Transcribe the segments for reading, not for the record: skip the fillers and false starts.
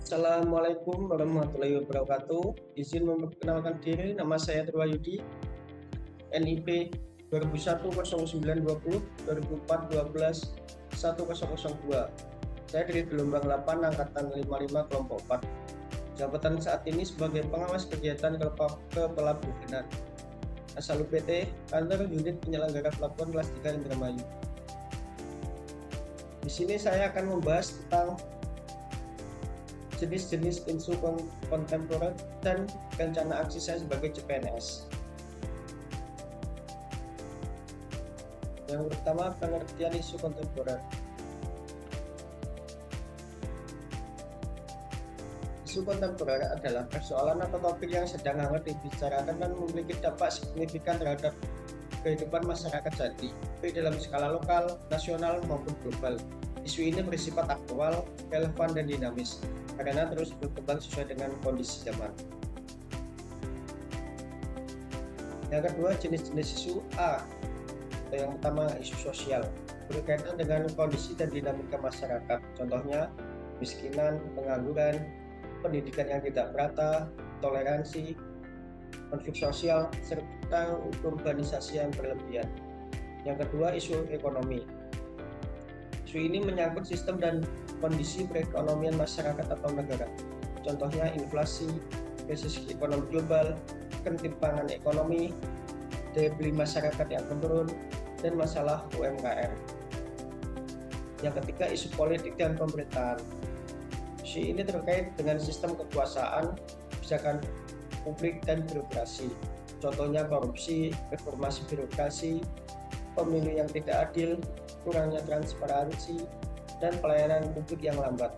Assalamualaikum warahmatullahi wabarakatuh. Izin memperkenalkan diri, nama saya Yudi, NIP 2001-09-20, 2004-12, 1002. Saya dari gelombang 8 angkatan 55 kelompok 4. Jabatan saat ini sebagai pengawas kegiatan kepelabuhanan. Asal UPT, kantor unit penyelenggara pelabuhan kelas 3 Indramayu. Di sini saya akan membahas tentang jenis-jenis isu kontemporer dan rencana aksi saya sebagai CPNS. Yang pertama, pengertian isu kontemporer. Isu kontemporer adalah persoalan atau topik yang sedang hangat dibicarakan dan memiliki dampak signifikan terhadap kehidupan masyarakat jadi, baik dalam skala lokal, nasional, maupun global. Isu ini bersifat aktual, relevan, dan dinamis, karena terus berkembang sesuai dengan kondisi zaman. Yang kedua, jenis-jenis isu A. Yang pertama, isu sosial, berkaitan dengan kondisi dan dinamika masyarakat. Contohnya, kemiskinan, pengangguran, pendidikan yang tidak merata, toleransi, konflik sosial, serta urbanisasi yang berlebihan. Yang kedua, isu ekonomi. Isu ini menyangkut sistem dan kondisi perekonomian masyarakat atau negara. Contohnya inflasi, krisis ekonomi global, ketimpangan ekonomi, daya beli masyarakat yang menurun, dan masalah UMKM. Yang ketiga, isu politik dan pemerintahan. Isu ini terkait dengan sistem kekuasaan, kebijakan publik, dan birokrasi. Contohnya korupsi, reformasi birokrasi, pemilu yang tidak adil, kurangnya transparansi, dan pelayanan publik yang lambat.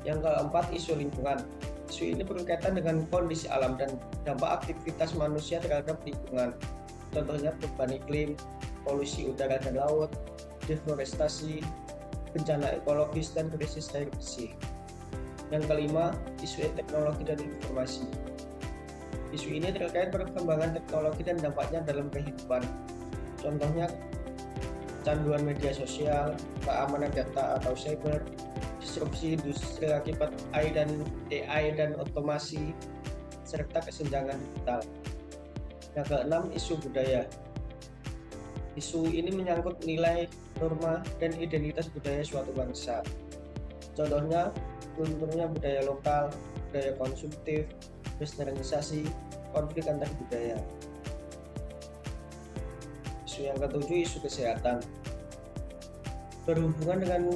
Yang keempat, isu lingkungan. Isu ini berkaitan dengan kondisi alam dan dampak aktivitas manusia terhadap lingkungan. Contohnya perubahan iklim, polusi udara dan laut, deforestasi, bencana ekologis, dan krisis air bersih. Yang kelima, isu teknologi dan informasi. Isu ini terkait perkembangan teknologi dan dampaknya dalam kehidupan. Contohnya kecanduan media sosial, keamanan data atau cyber, disrupsi industri akibat AI dan otomasi, serta kesenjangan digital. Yang keenam, isu budaya. Isu ini menyangkut nilai, norma, dan identitas budaya suatu bangsa. Contohnya, lunturnya budaya lokal, budaya konsumtif, westernisasi, konflik antar budaya. Isu yang ketujuh, isu kesehatan. Berhubungan dengan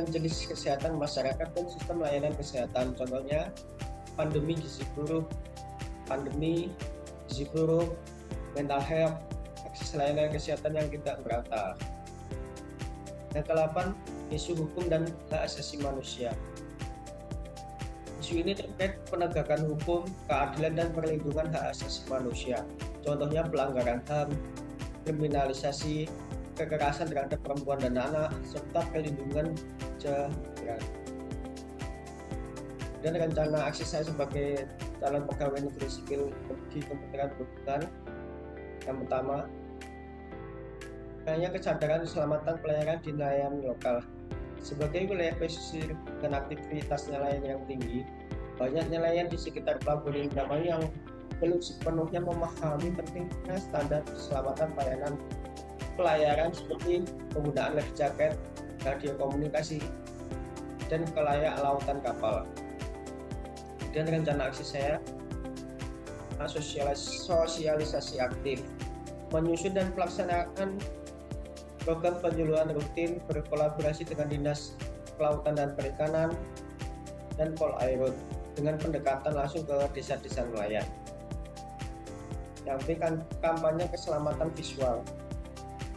jenis kesehatan masyarakat dan sistem layanan kesehatan. Contohnya pandemi gizi buruk, mental health, akses layanan kesehatan yang tidak merata. Yang ke-8, isu hukum dan hak asasi manusia. Isu ini terkait penegakan hukum, keadilan, dan perlindungan hak asasi manusia. Contohnya pelanggaran HAM, kriminalisasi, kekerasan terhadap perempuan dan anak, serta perlindungan jaminan. Dan rencana aksi saya sebagai calon pegawai negeri sipil di Kementerian Perhubungan. Yang pertama, adanya kesadaran keselamatan pelayaran di nelayan lokal. Sebagai wilayah pesisir dengan aktivitas nelayan yang tinggi, banyak nelayan di sekitar pelabuhan Indramayu yang belum sepenuhnya memahami pentingnya standar keselamatan pelayaran seperti penggunaan life jacket, radio komunikasi, dan kelayak lautan kapal. Dan rencana aksi saya, sosialisasi aktif, menyusun dan pelaksanaan program penyuluhan rutin berkolaborasi dengan Dinas Kelautan dan Perikanan dan Polairut dengan pendekatan langsung ke desa-desa nelayan. Yang B, kampanye keselamatan visual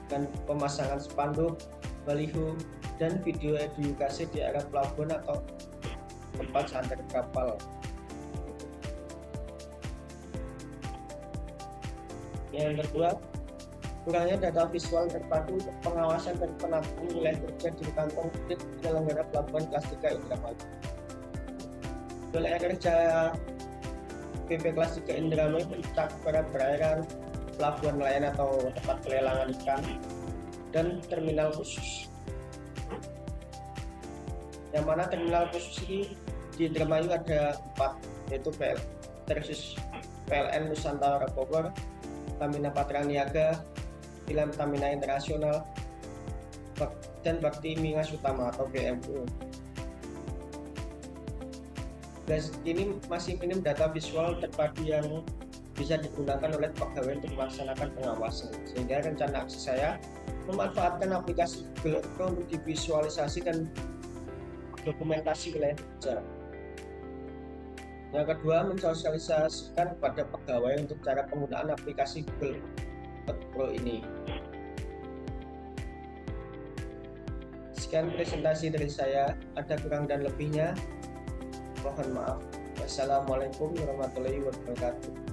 dan pemasangan spanduk, baliho, dan video edukasi di area pelabuhan atau tempat sandar kapal. Yang kedua, kurangnya data visual terpadu untuk pengawasan dan penataan wilayah kerja di kantong unit penyelenggara pelabuhan kelas 3 Indramayu. Wilayah kerja PP kelas 3 Indramayu mencakup perairan, pelabuhan nelayan atau tempat pelelangan ikan, dan terminal khusus. yang mana terminal khusus ini di Indramayu ada 4, yaitu PLN Nusantara Bogor, Pertamina Patraniaga, Kilang Pertamina Internasional, dan Bakti Migas Utama atau BMU. Dan ini masih minim data visual terpadu yang bisa digunakan oleh pegawai untuk melaksanakan pengawasan, sehingga rencana aksi saya memanfaatkan aplikasi Google Chrome untuk divisualisasi dan dokumentasi wilayah kerja. Yang kedua, mensosialisasikan kepada pegawai untuk cara penggunaan aplikasi Google Pro ini. Sekian presentasi dari saya, ada kurang dan lebihnya mohon maaf. Wassalamualaikum warahmatullahi wabarakatuh.